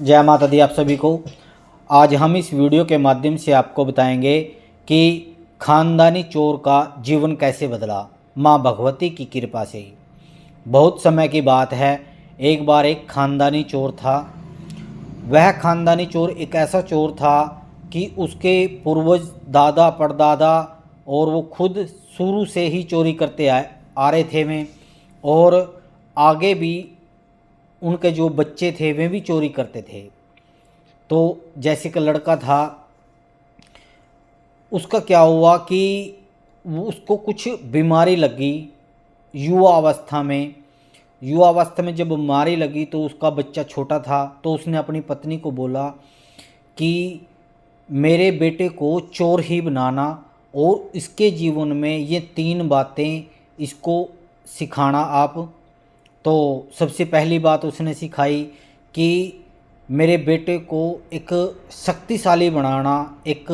जय माता दी आप सभी को। आज हम इस वीडियो के माध्यम से आपको बताएंगे कि खानदानी चोर का जीवन कैसे बदला माँ भगवती की कृपा से। बहुत समय की बात है, एक बार एक खानदानी चोर था। वह खानदानी चोर एक ऐसा चोर था कि उसके पूर्वज दादा परदादा और वो खुद शुरू से ही चोरी करते आ रहे थे में, और आगे भी उनके जो बच्चे थे वे भी चोरी करते थे। तो जैसे कि लड़का था, उसका क्या हुआ कि उसको कुछ बीमारी लगी युवा अवस्था में जब बीमारी लगी तो उसका बच्चा छोटा था, तो उसने अपनी पत्नी को बोला कि मेरे बेटे को चोर ही बनाना और इसके जीवन में ये 3 बातें इसको सिखाना आप। तो सबसे पहली बात उसने सिखाई कि मेरे बेटे को एक शक्तिशाली बनाना, एक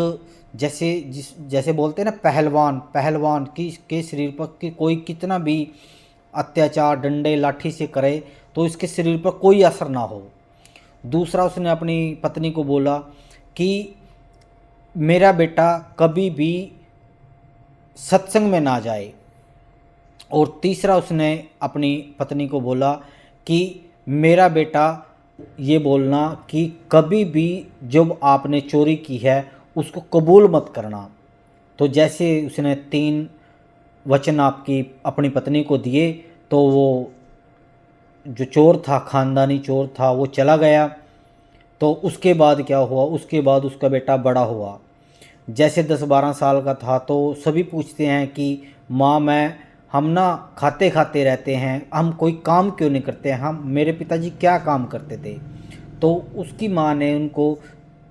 जैसे बोलते हैं ना, पहलवान पहलवान की के शरीर पर कि कोई कितना भी अत्याचार डंडे लाठी से करे तो इसके शरीर पर कोई असर ना हो। दूसरा उसने अपनी पत्नी को बोला कि मेरा बेटा कभी भी सत्संग में ना जाए। और तीसरा उसने अपनी पत्नी को बोला कि मेरा बेटा ये बोलना कि कभी भी जब आपने चोरी की है उसको कबूल मत करना। तो जैसे उसने 3 वचन आपकी अपनी पत्नी को दिए तो वो जो चोर था, खानदानी चोर था, वो चला गया। तो उसके बाद क्या हुआ, उसके बाद उसका बेटा बड़ा हुआ। जैसे 10-12 साल का था तो सभी पूछते हैं कि माँ हम ना खाते खाते रहते हैं, हम कोई काम क्यों नहीं करते, हम मेरे पिताजी क्या काम करते थे। तो उसकी माँ ने उनको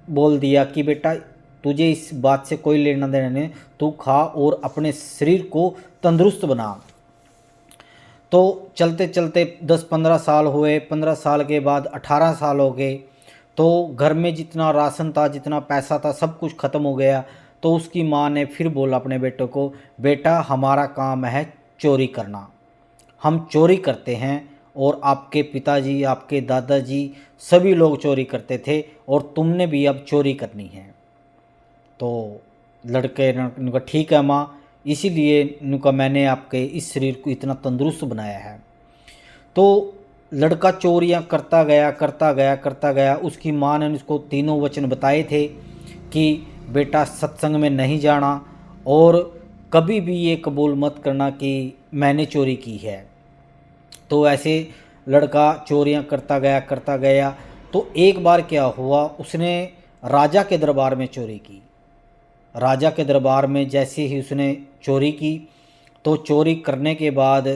बोल दिया कि बेटा तुझे इस बात से कोई लेना देना नहीं, तू खा और अपने शरीर को तंदुरुस्त बना। तो चलते चलते 10-15 साल हुए, 15 साल के बाद 18 साल हो गए। तो घर में जितना राशन था, जितना पैसा था, सब कुछ ख़त्म हो गया। तो उसकी माँ ने फिर बोला अपने बेटे को, बेटा हमारा काम है चोरी करना, हम चोरी करते हैं और आपके पिताजी आपके दादाजी सभी लोग चोरी करते थे और तुमने भी अब चोरी करनी है। तो लड़के ने कहा ठीक है माँ, इसीलिए उनका मैंने आपके इस शरीर को इतना तंदुरुस्त बनाया है। तो लड़का चोरियां करता गया करता गया करता गया। उसकी माँ ने उसको 3 वचन बताए थे कि बेटा सत्संग में नहीं जाना और कभी भी ये कबूल मत करना कि मैंने चोरी की है। तो ऐसे लड़का चोरियां करता गया। तो एक बार क्या हुआ, उसने राजा के दरबार में चोरी की। राजा के दरबार में जैसे ही उसने चोरी की तो चोरी करने के बाद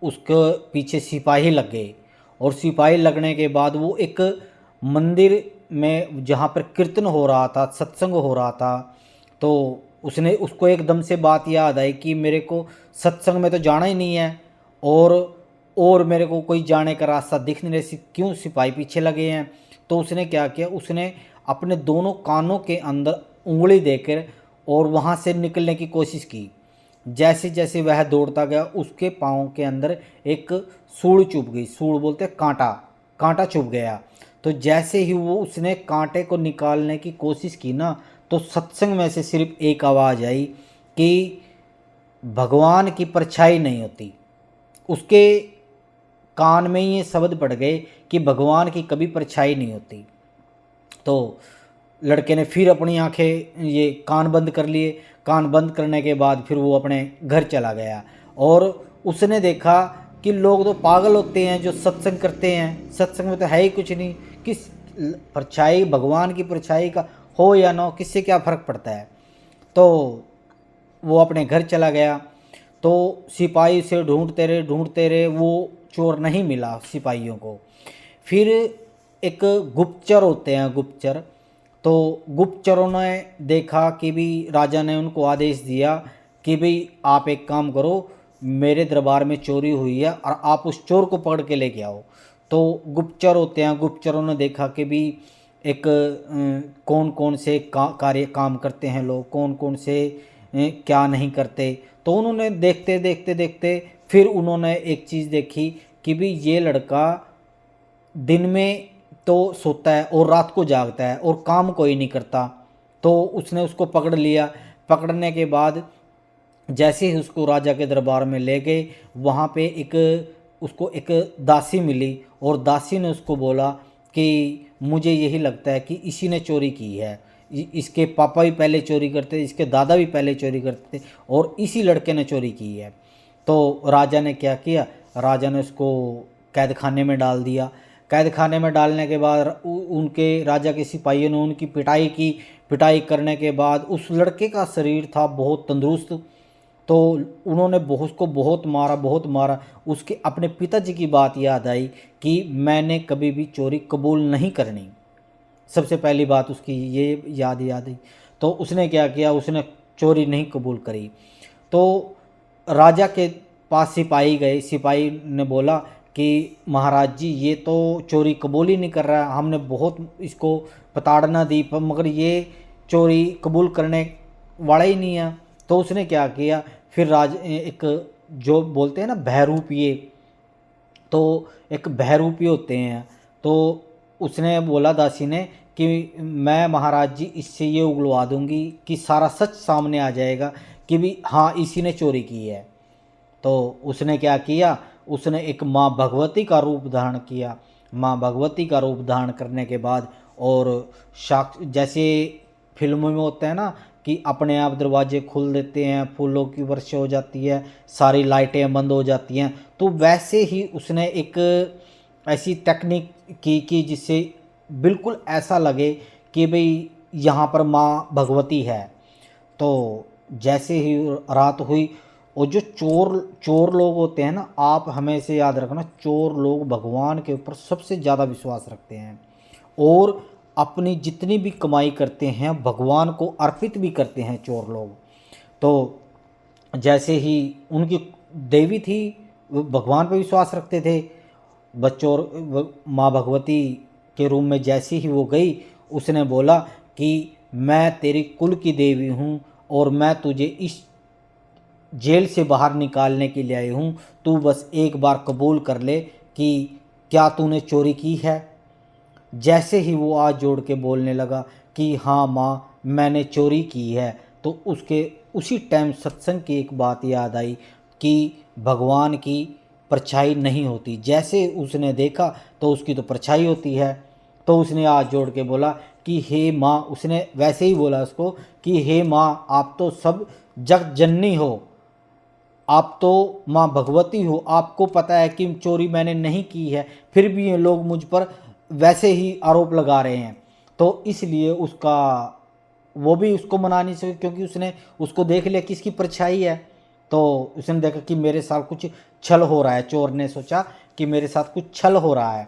उसके पीछे सिपाही लग गए। और सिपाही लगने के बाद वो एक मंदिर में जहाँ पर कीर्तन हो रहा था, सत्संग हो रहा था, तो उसको एकदम से बात याद आई कि मेरे को सत्संग में तो जाना ही नहीं है और मेरे को कोई जाने का रास्ता दिख नहीं रहा, क्यों सिपाही पीछे लगे हैं। तो उसने क्या किया, उसने अपने दोनों कानों के अंदर उंगली देकर और वहाँ से निकलने की कोशिश की। जैसे जैसे वह दौड़ता गया उसके पाँव के अंदर एक सूल चुभ गई। सूल बोलते हैं कांटा, कांटा चुभ गया। तो जैसे ही वो उसने कांटे को निकालने की कोशिश की ना, तो सत्संग में से सिर्फ एक आवाज़ आई कि भगवान की परछाई नहीं होती। उसके कान में ये शब्द पड़ गए कि भगवान की कभी परछाई नहीं होती। तो लड़के ने फिर अपनी आंखें ये कान बंद कर लिए। कान बंद करने के बाद फिर वो अपने घर चला गया और उसने देखा कि लोग तो पागल होते हैं जो सत्संग करते हैं, सत्संग में तो है ही कुछ नहीं, किस परछाई, भगवान की परछाई का हो या ना हो, किससे क्या फ़र्क पड़ता है। तो वो अपने घर चला गया। तो सिपाही से ढूंढते रहे, वो चोर नहीं मिला सिपाहियों को। फिर एक गुप्तचर होते हैं, गुप्तचर, तो गुप्तचरों ने देखा कि भी राजा ने उनको आदेश दिया कि भाई आप एक काम करो, मेरे दरबार में चोरी हुई है और आप उस चोर को पकड़ के लेके आओ। तो गुप्तचर होते हैं, गुप्तचरों ने देखा कि भी एक कौन कौन से कार्य काम करते हैं लोग, कौन कौन से क्या नहीं करते। तो उन्होंने देखते देखते देखते फिर उन्होंने एक चीज़ देखी कि भी ये लड़का दिन में तो सोता है और रात को जागता है और काम कोई नहीं करता। तो उसने उसको पकड़ लिया। पकड़ने के बाद जैसे ही उसको राजा के दरबार में ले गए, वहाँ पे उसको एक दासी मिली और दासी ने उसको बोला कि मुझे यही लगता है कि इसी ने चोरी की है। इसके पापा भी पहले चोरी करते थे, इसके दादा भी पहले चोरी करते थे और इसी लड़के ने चोरी की है। तो राजा ने क्या किया, राजा ने उसको कैद खाने में डाल दिया। कैद खाने में डालने के बाद उनके राजा के सिपाहियों ने उनकी पिटाई की। पिटाई करने के बाद उस लड़के का शरीर था बहुत तंदुरुस्त, तो उन्होंने उसको बहुत मारा। उसके अपने पिताजी की बात याद आई कि मैंने कभी भी चोरी कबूल नहीं करनी। सबसे पहली बात उसकी ये याद आई। तो उसने क्या किया, उसने चोरी नहीं कबूल करी। तो राजा के पास सिपाही गए। सिपाही ने बोला कि महाराज जी ये तो चोरी कबूल ही नहीं कर रहा है, हमने बहुत इसको प्रताड़ना दी पर मगर ये चोरी कबूल करने वाला ही नहीं है। तो उसने क्या किया, फिर एक जो बोलते हैं ना बहरूपिये, तो एक बहरूपिये होते हैं, तो उसने बोला दासी ने कि मैं महाराज जी इससे ये उगलवा दूंगी कि सारा सच सामने आ जाएगा कि भी हाँ इसी ने चोरी की है। तो उसने क्या किया, उसने एक माँ भगवती का रूप धारण किया। माँ भगवती का रूप धारण करने के बाद और जैसे फिल्मों में होता है ना कि अपने आप दरवाजे खुल देते हैं, फूलों की वर्षा हो जाती है, सारी लाइटें बंद हो जाती हैं, तो वैसे ही उसने एक ऐसी टेक्निक की कि जिससे बिल्कुल ऐसा लगे कि भाई यहाँ पर माँ भगवती है। तो जैसे ही रात हुई, और जो चोर चोर लोग होते हैं ना, आप हमेशा याद रखना, चोर लोग भगवान के ऊपर सबसे ज़्यादा विश्वास रखते हैं और अपनी जितनी भी कमाई करते हैं भगवान को अर्पित भी करते हैं चोर लोग। तो जैसे ही उनकी देवी थी, वो भगवान पर विश्वास रखते थे। बच्चों माँ भगवती के रूम में जैसे ही वो गई, उसने बोला कि मैं तेरी कुल की देवी हूँ और मैं तुझे इस जेल से बाहर निकालने के लिए आई हूँ, तू बस एक बार कबूल कर ले कि क्या तूने चोरी की है। जैसे ही वो हाथ जोड़ के बोलने लगा कि हाँ माँ मैंने चोरी की है, तो उसके उसी टाइम सत्संग की एक बात याद आई कि भगवान की परछाई नहीं होती। जैसे उसने देखा तो उसकी तो परछाई होती है। तो उसने हाथ जोड़ के बोला कि हे माँ, उसने वैसे ही बोला उसको कि हे माँ आप तो सब जग जननी हो, आप तो माँ भगवती हो, आपको पता है कि चोरी मैंने नहीं की है, फिर भी ये लोग मुझ पर वैसे ही आरोप लगा रहे हैं। तो इसलिए उसका वो भी उसको मना नहीं सके क्योंकि उसने उसको देख लिया कि इसकी परछाई है। तो उसने देखा कि मेरे साथ कुछ छल हो रहा है, चोर ने सोचा कि मेरे साथ कुछ छल हो रहा है।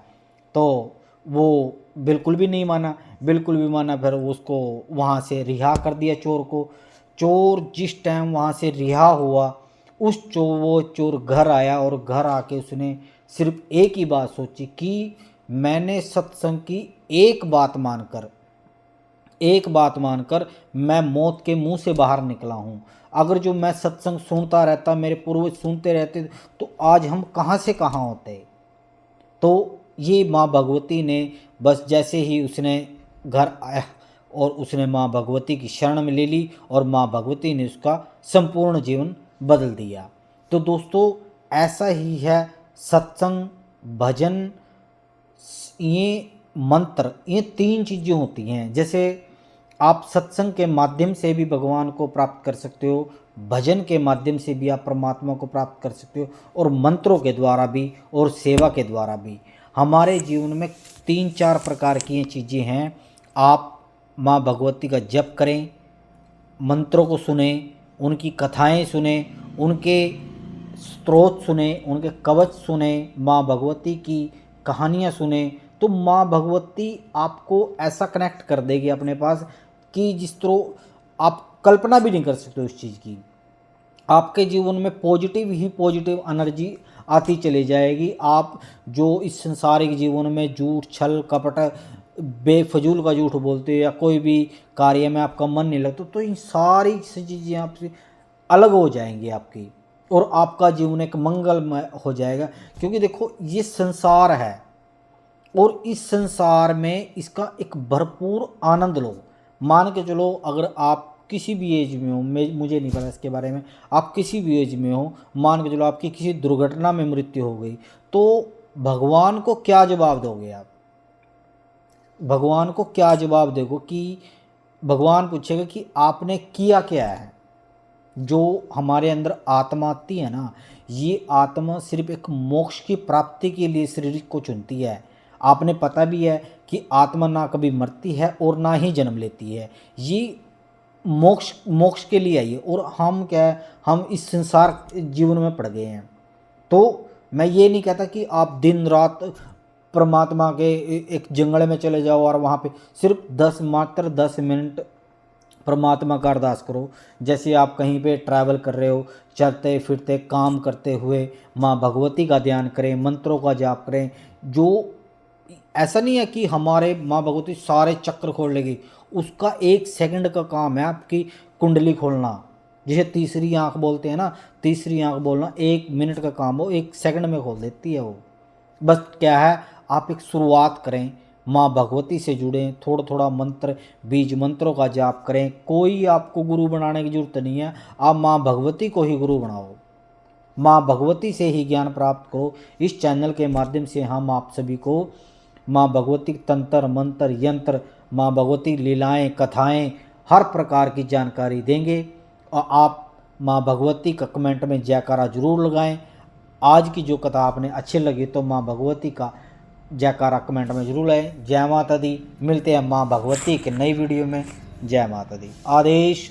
तो वो बिल्कुल भी नहीं माना, बिल्कुल भी माना। फिर उसको वहाँ से रिहा कर दिया चोर को। चोर जिस टाइम वहाँ से रिहा हुआ, वो चोर घर आया और घर आके उसने सिर्फ एक ही बात सोची कि मैंने सत्संग की एक बात मानकर मैं मौत के मुंह से बाहर निकला हूँ। अगर जो मैं सत्संग सुनता रहता, मेरे पूर्वज सुनते रहते, तो आज हम कहाँ से कहाँ होते। तो ये माँ भगवती ने बस जैसे ही उसने घर आया और उसने माँ भगवती की शरण में ले ली और माँ भगवती ने उसका संपूर्ण जीवन बदल दिया। तो दोस्तों ऐसा ही है सत्संग, भजन, ये मंत्र, ये तीन चीज़ें होती हैं। जैसे आप सत्संग के माध्यम से भी भगवान को प्राप्त कर सकते हो, भजन के माध्यम से भी आप परमात्मा को प्राप्त कर सकते हो, और मंत्रों के द्वारा भी और सेवा के द्वारा भी। हमारे जीवन में 3-4 प्रकार की ये चीज़ें हैं। आप माँ भगवती का जप करें, मंत्रों को सुने, उनकी कथाएं सुने, उनके स्तोत्र सुने, उनके कवच सुने, माँ भगवती की कहानियाँ सुने, तो माँ भगवती आपको ऐसा कनेक्ट कर देगी अपने पास कि जिस तरह आप कल्पना भी नहीं कर सकते उस चीज़ की। आपके जीवन में पॉजिटिव ही पॉजिटिव एनर्जी आती चली जाएगी। आप जो इस संसारिक जीवन में झूठ, छल, कपट, बेफजूल का झूठ बोलते हो या कोई भी कार्य में आपका मन नहीं लगता, तो इन सारी चीज़ें आपसे अलग हो जाएंगी आपकी, और आपका जीवन एक मंगलमय हो जाएगा। क्योंकि देखो ये संसार है, और इस संसार में इसका एक भरपूर आनंद लो। मान के चलो अगर आप किसी भी एज में हो, मुझे नहीं पता इसके बारे में, आप किसी भी एज में हो, मान के चलो आपकी किसी दुर्घटना में मृत्यु हो गई, तो भगवान को क्या जवाब दोगे आप? भगवान को क्या जवाब दोगे कि भगवान पूछेगा कि आपने किया क्या है? जो हमारे अंदर आत्मा आती है ना, ये आत्मा सिर्फ एक मोक्ष की प्राप्ति के लिए शरीर को चुनती है। आपने पता भी है कि आत्मा ना कभी मरती है और ना ही जन्म लेती है, ये मोक्ष मोक्ष के लिए आई है। और हम क्या है, हम इस संसार जीवन में पड़ गए हैं। तो मैं ये नहीं कहता कि आप दिन रात परमात्मा के एक जंगल में चले जाओ और वहाँ पे सिर्फ मात्र 10 मिनट परमात्मा का अरदास करो। जैसे आप कहीं पे ट्रैवल कर रहे हो, चलते फिरते काम करते हुए माँ भगवती का ध्यान करें, मंत्रों का जाप करें। जो ऐसा नहीं है कि हमारे माँ भगवती सारे चक्र खोल लेगी, उसका 1 सेकंड का काम है आपकी कुंडली खोलना। जिसे तीसरी आंख बोलते हैं ना, तीसरी आंख बोलना 1 मिनट का काम हो, 1 सेकंड में खोल देती है वो। बस क्या है, आप एक शुरुआत करें, माँ भगवती से जुड़ें, थोड़ा थोड़ा मंत्र बीज मंत्रों का जाप करें। कोई आपको गुरु बनाने की जरूरत नहीं है, आप माँ भगवती को ही गुरु बनाओ। माँ भगवती से ही ज्ञान प्राप्त करो। इस चैनल के माध्यम से हम आप सभी को माँ भगवती तंत्र मंत्र यंत्र, माँ भगवती लीलाएं कथाएं, हर प्रकार की जानकारी देंगे। और आप माँ भगवती का कमेंट में जयकारा जरूर लगाएं। आज की जो कथा आपने अच्छी लगी तो माँ भगवती का जयकारा कमेंट में जरूर लगाएं। जय माता दी। मिलते हैं माँ भगवती के नई वीडियो में। जय माता दी। आदेश।